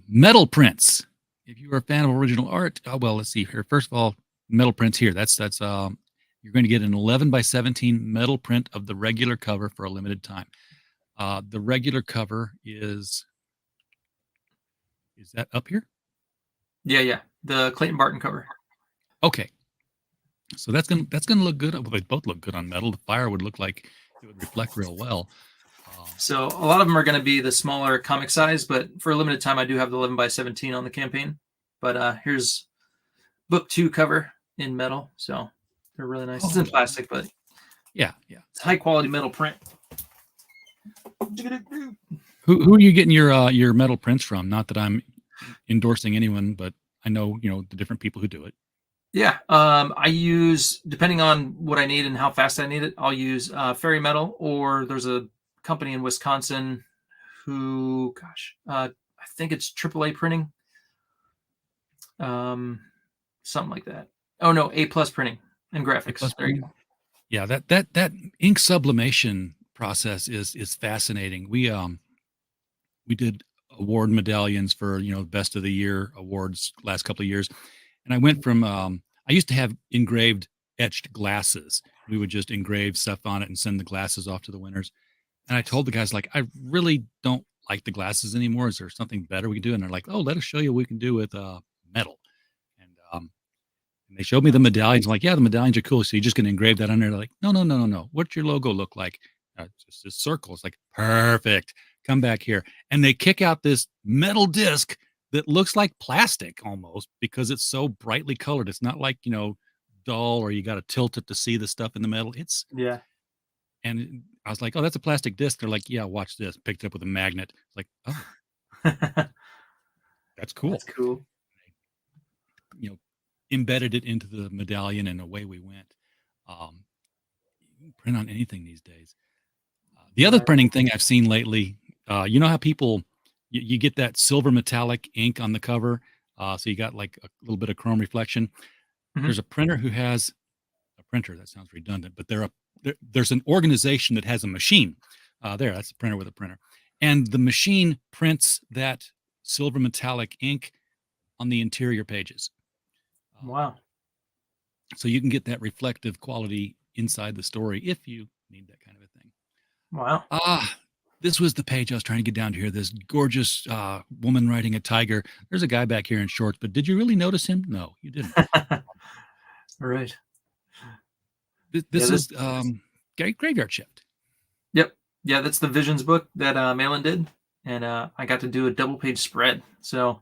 Metal prints. If you are a fan of original art, well, let's see here. First of all, metal prints here. That's you're going to get an 11 by 17 metal print of the regular cover for a limited time. The regular cover is that up here? Yeah. The Clayton Barton cover. Okay. So that's gonna look good. Well, they both look good on metal. The fire would look like it would reflect real well. So a lot of them are going to be the smaller comic size, but for a limited time, I do have the 11 by 17 on the campaign. But here's book 2 cover in metal. So they're really nice. It's in plastic, but yeah, it's high quality metal print. Who are you getting your metal prints from? Not that I'm endorsing anyone, but I know the different people who do it. Yeah, I use, depending on what I need and how fast I need it, I'll use Fairy Metal, or there's a company in Wisconsin who, I think it's AAA printing, something like that. Oh no, A+ printing and graphics. There you go. Yeah, that ink sublimation process is fascinating. We did award medallions for best of the year awards last couple of years, and I went from I used to have engraved etched glasses. We would just engrave stuff on it and send the glasses off to the winners. And I told the guys, like, I really don't like the glasses anymore. Is there something better we can do? And they're like, oh, let us show you what we can do with metal. And they showed me the medallions. I'm like, yeah, the medallions are cool. So you're just going to engrave that on there? They're like, no. What's your logo look like? Just a circle. It's like, perfect. Come back here. And they kick out this metal disc that looks like plastic almost because it's so brightly colored. It's not like, dull or you got to tilt it to see the stuff in the metal. Yeah. And I was like, oh, that's a plastic disc. They're like, yeah, watch this. Picked it up with a magnet. It's like, oh, that's cool. That's cool. Embedded it into the medallion and away we went. You can print on anything these days. The other printing thing I've seen lately, you know how people, you get that silver metallic ink on the cover. So you got like a little bit of chrome reflection. Mm-hmm. There's a printer who has a printer. That sounds redundant, but there's an organization that has a machine. That's the printer with a printer. And the machine prints that silver metallic ink on the interior pages. Wow. So you can get that reflective quality inside the story if you need that kind of a thing. Wow. This was the page I was trying to get down to here. This gorgeous woman riding a tiger. There's a guy back here in shorts, but did you really notice him? No, you didn't. Right. This is Graveyard Shift. Yep. Yeah, that's the Visions book that Malin did. And I got to do a double page spread. So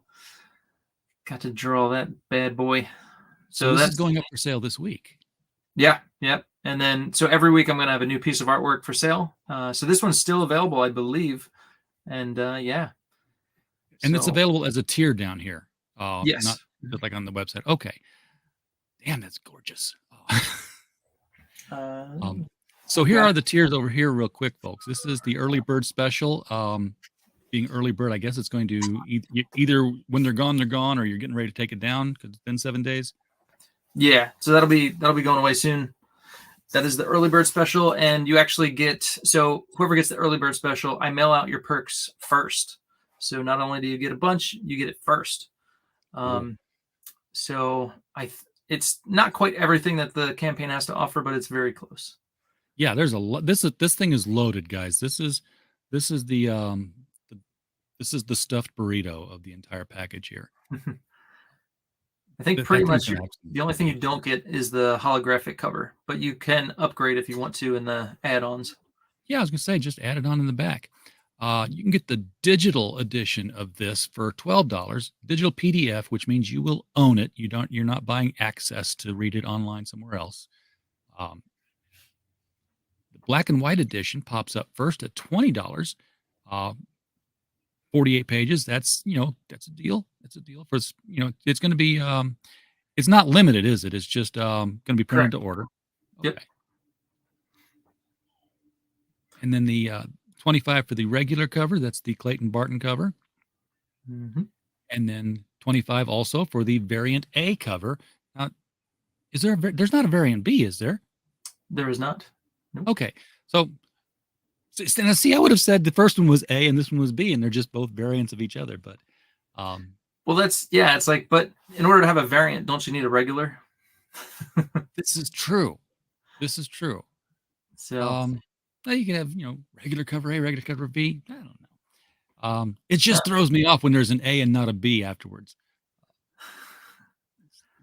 got to draw that bad boy. So that's going up for sale this week. Yeah. Yep. And then, so every week I'm going to have a new piece of artwork for sale. So this one's still available, I believe. And yeah. And it's available as a tier down here. Yes. Not just like on the website. Okay. Damn, that's gorgeous. So here are the tiers over here real quick, folks. This is the early bird special. Being early bird, I guess it's going to either when they're gone, or you're getting ready to take it down because it's been 7 days. Yeah, so that'll be going away soon. That is the early bird special, and you actually get, so whoever gets the early bird special, I mail out your perks first. So not only do you get a bunch, you get it first. So it's not quite everything that the campaign has to offer, but it's very close. Yeah, there's a lot. This thing is loaded, guys. This is the stuffed burrito of the entire package here. I think pretty much the only thing you don't get is the holographic cover, but you can upgrade if you want to in the add-ons. Yeah, I was gonna say just add it on in the back. You can get the digital edition of this for $12. Digital PDF, which means you will own it. You're not buying access to read it online somewhere else. The black and white edition pops up first at $20. 48 pages. That's a deal. That's a deal for it's going to be it's not limited, is it? It's just going to be printed to order. Okay. Yep. And then the 25 for the regular cover. That's the Clayton Barton cover. Mm-hmm. And then 25 also for the variant A cover. Now, is there there's not a variant B, is there? There is not. Nope. Okay. So now see, I would have said the first one was A and this one was B, and they're just both variants of each other. But well, it's like, but in order to have a variant, don't you need a regular? This is true. So now you can have, regular cover A, regular cover B. I don't know. It just throws me off when there's an A and not a B afterwards.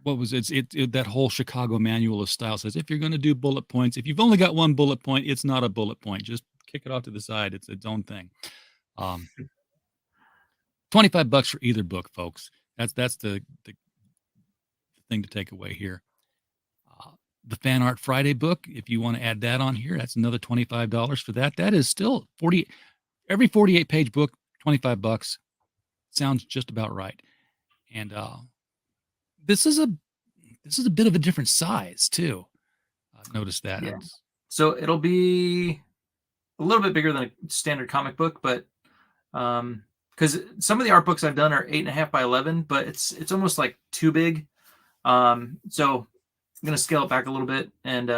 What was it? That whole Chicago manual of style says if you're going to do bullet points, if you've only got one bullet point, it's not a bullet point. Just kick it off to the side. It's its own thing. $25 for either book, folks. That's the thing to take away here. The Fan Art Friday book, if you want to add that on here, that's another $25 for that. That is still every 48-page book, $25. Sounds just about right. And this is a bit of a different size too. I've noticed that. Yeah. So it'll be a little bit bigger than a standard comic book, but because some of the art books I've done are 8.5 by 11, but it's almost like too big. So I'm going to scale it back a little bit, and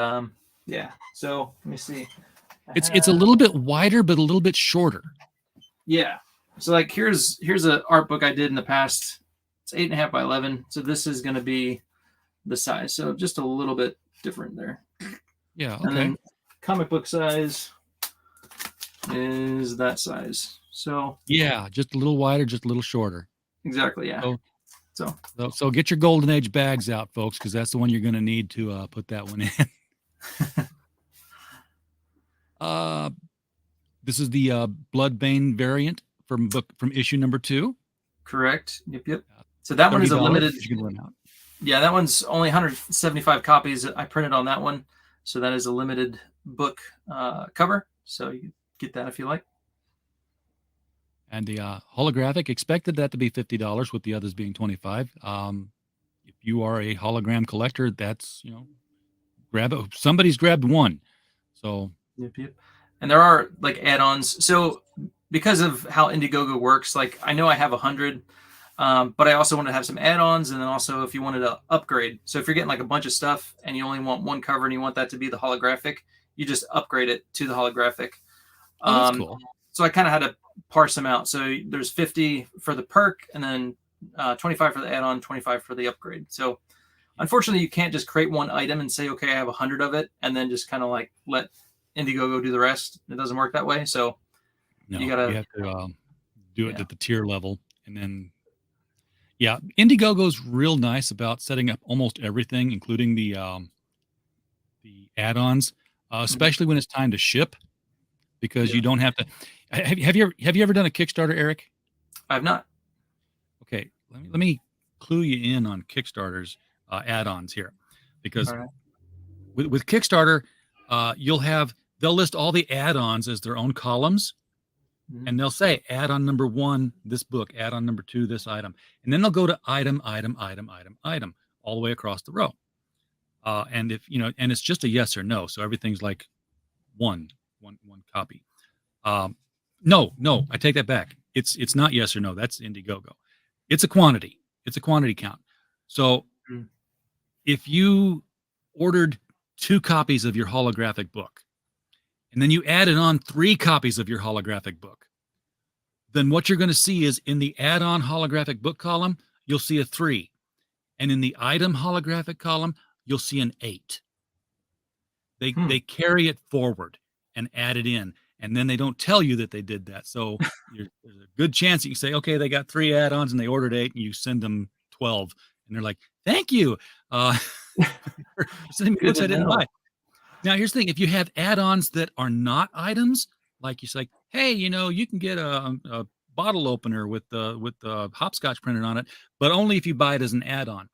so let me see. It's a little bit wider, but a little bit shorter. Yeah. So like here's an art book I did in the past. It's 8.5 by 11. So this is going to be the size. So just a little bit different there. Yeah. Okay. And then comic book size is that size. So yeah, just a little wider, just a little shorter. Exactly. Yeah. So get your Golden Age bags out, folks, because that's the one you're going to need to put that one in. This is the Bloodbane variant from issue number 2. Correct. Yep. So that one is a limited. You can run out. Yeah, that one's only 175 copies I printed on that one. So that is a limited book cover. So you can get that if you like. And the holographic, expected that to be $50 with the others being $25. If you are a hologram collector, that's, grab it. Somebody's grabbed one. So. Yep. And there are like add-ons. So because of how Indiegogo works, like I know I have 100, but I also want to have some add-ons. And then also if you wanted to upgrade. So if you're getting like a bunch of stuff and you only want one cover and you want that to be the holographic, you just upgrade it to the holographic. Oh, that's cool. So I kind of had to parse them out. So there's 50 for the perk and then 25 for the add-on, 25 for the upgrade. So unfortunately you can't just create one item and say, okay, I have 100 of it. And then just kind of like let Indiegogo do the rest. It doesn't work that way. So no, you have to do it at the tier level. And then, Indiegogo's real nice about setting up almost everything, including the add-ons, especially when it's time to ship, because you don't have to. Have you ever done a Kickstarter, Eric? I've not. Okay, let me clue you in on Kickstarter's add-ons here, because with Kickstarter, they'll list all the add-ons as their own columns, and they'll say add-on number 1, this book, add-on number 2, this item, and then they'll go to item all the way across the row. And if and it's just a yes or no, so everything's like one copy. No, I take that back. It's not yes or no. That's Indiegogo. It's a quantity. It's a quantity count. So if you ordered 2 copies of your holographic book, and then you added on 3 copies of your holographic book, then what you're going to see is in the add-on holographic book column, you'll see a 3. And in the item holographic column, you'll see an 8. They carry it forward and add it in. And then they don't tell you that they did that. So there's a good chance that you say, okay, they got 3 add-ons and they ordered 8, and you send them 12. And they're like, thank you. Sending me books I didn't buy. Now, here's the thing. If you have add-ons that are not items, like you say, hey, you can get a bottle opener with the hopscotch printed on it, but only if you buy it as an add-on,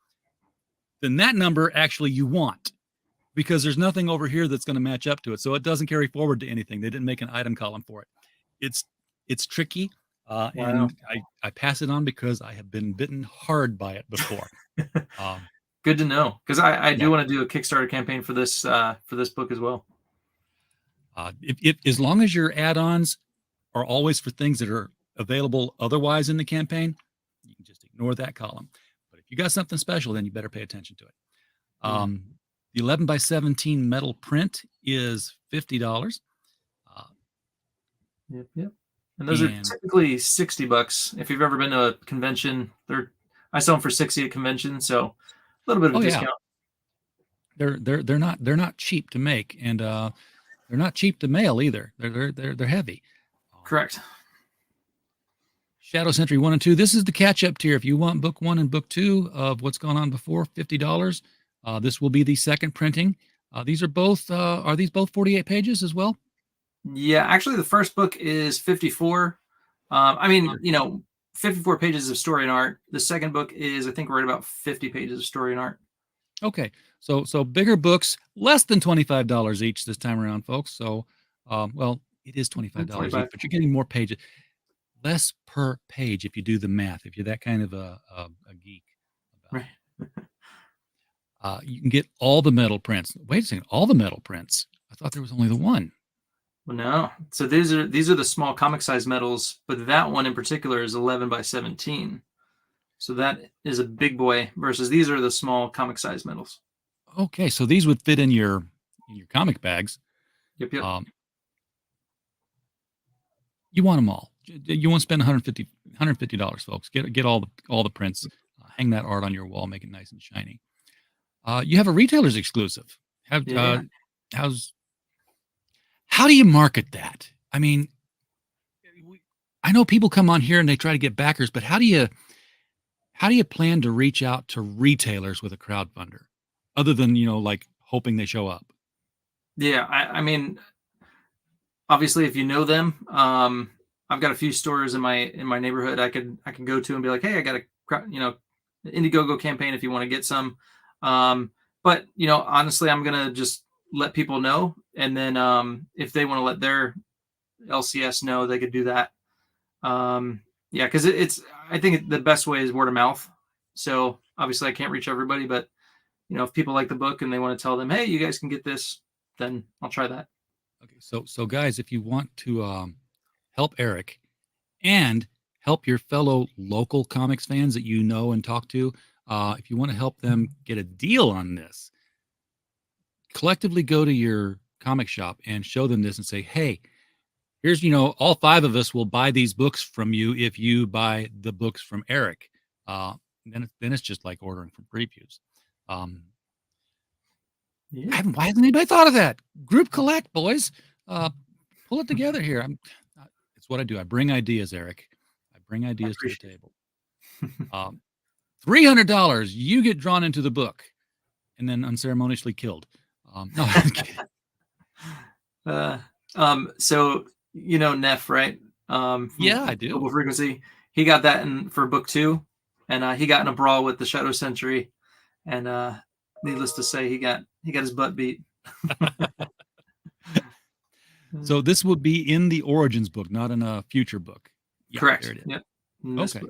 then that number actually you want, because there's nothing over here that's going to match up to it. So it doesn't carry forward to anything. They didn't make an item column for it. It's tricky. And I pass it on because I have been bitten hard by it before. Good to know, because I do want to do a Kickstarter campaign for this book as well. If as long as your add-ons are always for things that are available otherwise in the campaign, you can just ignore that column. But if you got something special, then you better pay attention to it. The 11 by 17 metal print is $50. Yep. And those are typically $60. If you've ever been to a convention, I sell them for $60 at convention, so a little bit of a discount. They're not cheap to make, and they're not cheap to mail either. They're heavy. Correct. Shadow Sentry 1 and 2. This is the catch-up tier. If you want book 1 and book 2 of what's gone on before, $50. This will be the second printing. These are both. Are these both 48 pages as well? Yeah, actually, the first book is 54. 54 pages of story and art. The second book is, I think, right about 50 pages of story and art. Okay, so bigger books, less than $25 each this time around, folks. So, it is $25 each, but you're getting more pages, less per page if you do the math. If you're that kind of a geek, right? You can get all the metal prints. Wait a second, all the metal prints. I thought there was only the one. Well, no. So these are the small comic size medals, but that one in particular is 11 by 17. So that is a big boy versus these are the small comic size medals. Okay, so these would fit in your comic bags. Yep. You want them all. You won't spend $150, folks. Get all the prints. Hang that art on your wall. Make it nice and shiny. You have a retailer's exclusive. How do you market that? I mean, I know people come on here and they try to get backers, but how do you plan to reach out to retailers with a crowdfunder, other than like hoping they show up? Yeah, I mean, obviously, if you know them, I've got a few stores in my neighborhood I can go to and be like, hey, I got a Indiegogo campaign if you want to get some. But honestly, I'm gonna just let people know, and then if they want to let their LCS know, they could do that. Because I think the best way is word of mouth. So obviously I can't reach everybody, but if people like the book and they want to tell them, hey, you guys can get this, then I'll try that. Okay, so guys, if you want to help Eric and help your fellow local comics fans that you know and talk to, if you want to help them get a deal on this, collectively go to your comic shop and show them this and say, hey, here's, all 5 of us will buy these books from you if you buy the books from Eric. Then it's just like ordering from previews. Why hasn't anybody thought of that? Group collect, boys. Pull it together here. It's what I do. I bring ideas, Eric. I bring ideas to the table. $300, you get drawn into the book and then unceremoniously killed. No, I'm kidding. So Neff, right? Yeah, I do. Global Frequency. He got that for book 2, and he got in a brawl with the Shadow Sentry, and needless to say, he got his butt beat. So this would be in the Origins book, not in a future book. Yeah, correct. There it is. Yep. Okay.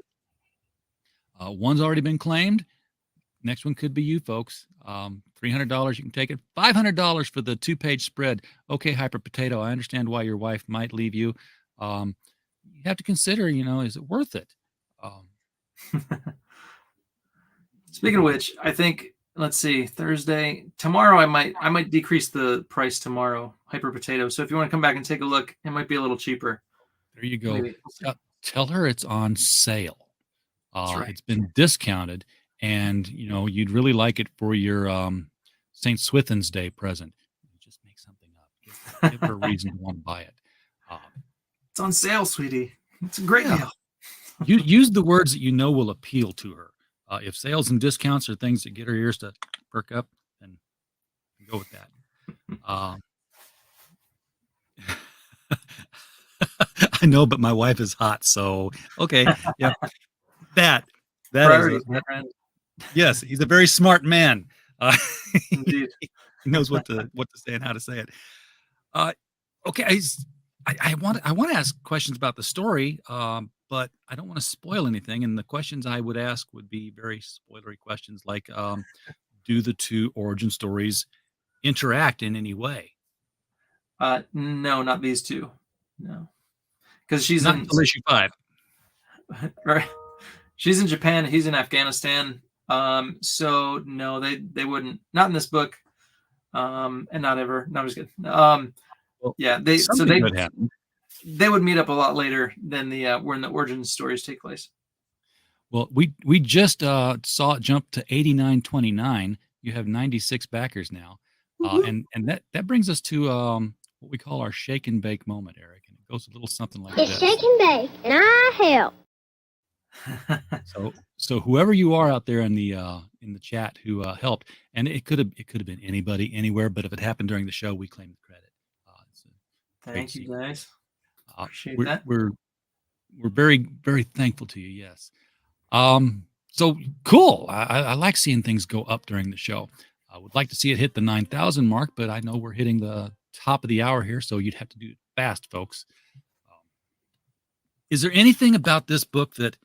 One's already been claimed. Next one could be you, folks. $300, you can take it. $500 for the 2-page spread. Okay, Hyper Potato, I understand why your wife might leave you. You have to consider, is it worth it? Speaking of which, I think, let's see, Thursday, tomorrow, I might decrease the price tomorrow, Hyper Potato. So if you want to come back and take a look, it might be a little cheaper. There you go. Tell her it's on sale. That's right. It's been discounted. And, you'd really like it for your St. Swithin's Day present. Just make something up. Give her a reason to want to buy it. It's on sale, sweetie. It's a great deal. You use the words that will appeal to her. If sales and discounts are things that get her ears to perk up, then go with that. I know, but my wife is hot, so okay. Yeah, that is yes. He's a very smart man. Indeed. He knows what to say and how to say it. Okay, I want to ask questions about the story, but I don't want to spoil anything. And the questions I would ask would be very spoilery questions, like, do the 2 origin stories interact in any way? No, not these two. No, because she's not in until issue 5. Right. She's in Japan. He's in Afghanistan. So no, they wouldn't. Not in this book. And not ever. No, I'm just kidding. Yeah, they would meet up a lot later than when the origin stories take place. Well, we just saw it jump to 89.29. You have 96 backers now, and that brings us to what we call our shake and bake moment, Eric. And it goes a little something like this. It's shake and bake, and I help. So whoever you are out there in the chat who helped, and it could have been anybody anywhere, but if it happened during the show, we claim the credit. Thank you, guys. Appreciate we're, that. We're very, very thankful to you. Yes. So cool. I like seeing things go up during the show. I would like to see it hit the 9,000 mark, but I know we're hitting the top of the hour here, so you'd have to do it fast, folks. Is there anything about this book that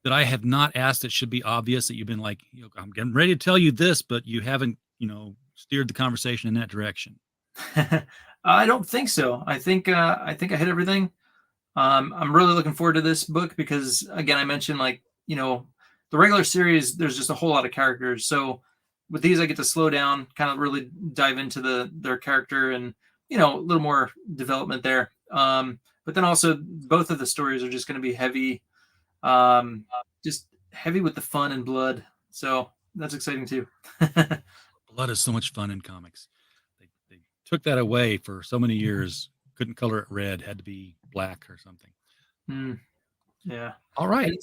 I have not asked that should be obvious, that you've been like, I'm getting ready to tell you this, but you haven't, steered the conversation in that direction? I don't think so. I think I hit everything. I'm really looking forward to this book because, again, I mentioned the regular series, there's just a whole lot of characters. So with these, I get to slow down, kind of really dive into their character and, a little more development there. But then also both of the stories are just going to be heavy, just heavy with the fun and blood. So that's exciting too. Blood is so much fun in comics. They took that away for so many years. Couldn't color it red, had to be black or something. Yeah. All right.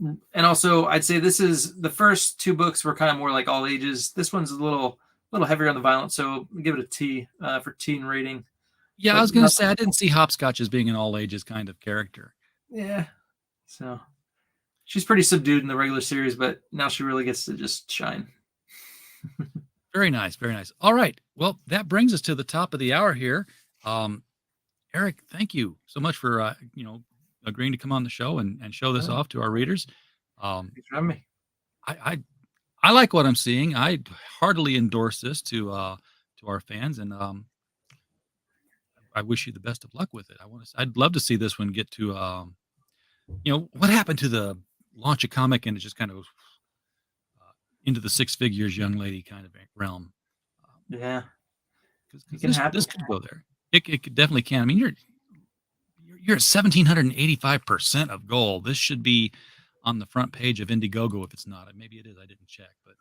And also I'd say this is the first 2 books were kind of more like all ages. This one's a little heavier on the violence. So give it a T for teen rating. Yeah. But I was going to say, I didn't see Hopscotch as being an all ages kind of character. Yeah. So she's pretty subdued in the regular series, but now she really gets to just shine. Very nice. Very nice. All right. Well, that brings us to the top of the hour here. Eric, thank you so much for, agreeing to come on the show and show this off to our readers. Thanks for having me. I like what I'm seeing. I heartily endorse this to our fans, and I wish you the best of luck with it. I'd love to see this one get to, what happened to the launch a comic and it just kind of goes into the 6 figures young lady kind of realm. Yeah. This could go there. It definitely can. I mean, you're at 1,785% of goal. This should be on the front page of Indiegogo if it's not. Maybe it is. I didn't check, but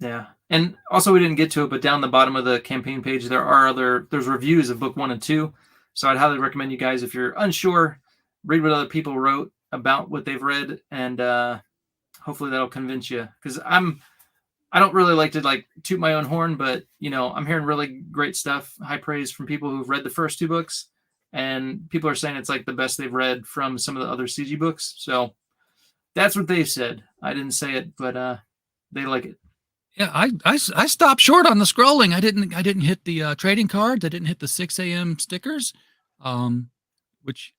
yeah. And also, we didn't get to it, but down the bottom of the campaign page, there's reviews of book 1 and 2. So I'd highly recommend you guys, if you're unsure, read what other people wrote about what they've read, and hopefully that'll convince you. Because I don't really like to toot my own horn, but I'm hearing really great stuff, high praise from people who've read the first 2 books, and people are saying it's like the best they've read from some of the other CG books. So that's what they said. I didn't say it, but they like it. Yeah, I stopped short on the scrolling. I didn't hit the trading cards. I didn't hit the 6 a.m. stickers, which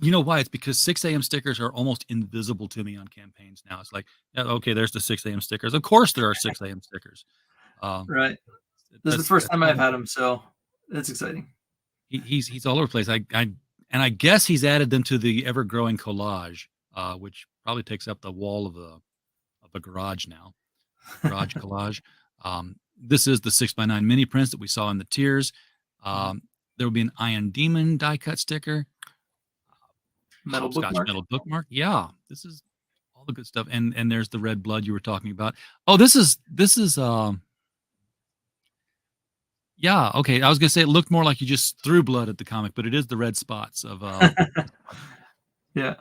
you know why? It's because 6 a.m. stickers are almost invisible to me on campaigns now. It's like, okay, there's the 6 a.m. stickers. Of course there are 6 a.m. stickers. Right. This is the first time I've had them, so it's exciting. He's all over the place. I guess he's added them to the ever-growing collage, which probably takes up the wall of the garage now. Garage collage. This is the 6x9 mini prints that we saw in the tiers. There will be an Iron Demon die cut sticker. Metal bookmark. Yeah, this is all the good stuff. And there's the red blood you were talking about. Oh, this is yeah, okay. I was gonna say it looked more like you just threw blood at the comic, but it is the red spots of yeah,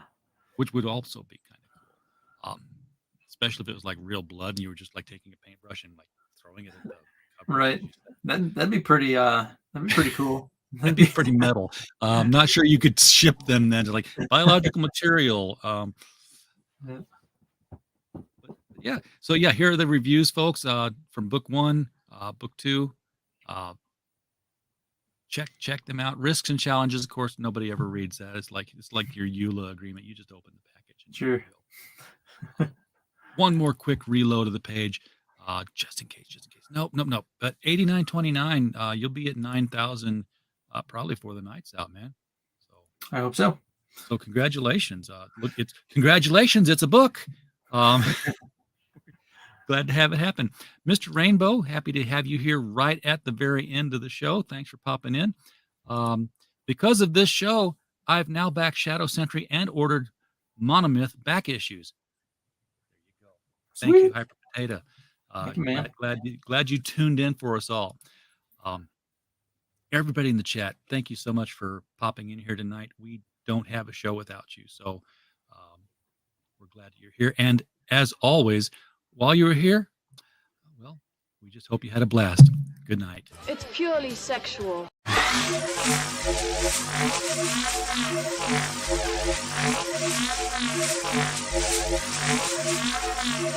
which would also be kind of cool. Especially if it was like real blood and you were just like taking a paintbrush and like throwing it at the cover. Right. That'd be pretty cool. That'd be pretty metal. Not sure you could ship them then to like biological material. Yeah. So yeah, here are the reviews, folks, from book 1, book 2. Check them out. Risks and challenges. Of course, nobody ever reads that. It's like your EULA agreement. You just open the package. And sure. one more quick reload of the page. Just in case. Nope. But 8929, you'll be at 9,000 probably before the night's out, man. So I hope so. So congratulations. Congratulations. It's a book. Glad to have it happen. Mr. Rainbow, happy to have you here right at the very end of the show. Thanks for popping in. Because of this show, I've now backed Shadow Sentry and ordered Monomyth back issues. There you go. Thank you, Hyper Potato. Thank you, man. Glad you tuned in for us all. Everybody in the chat, thank you so much for popping in here tonight. We don't have a show without you, so we're glad you're here. And as always, while you were here, well, we just hope you had a blast. Good night. It's purely sexual.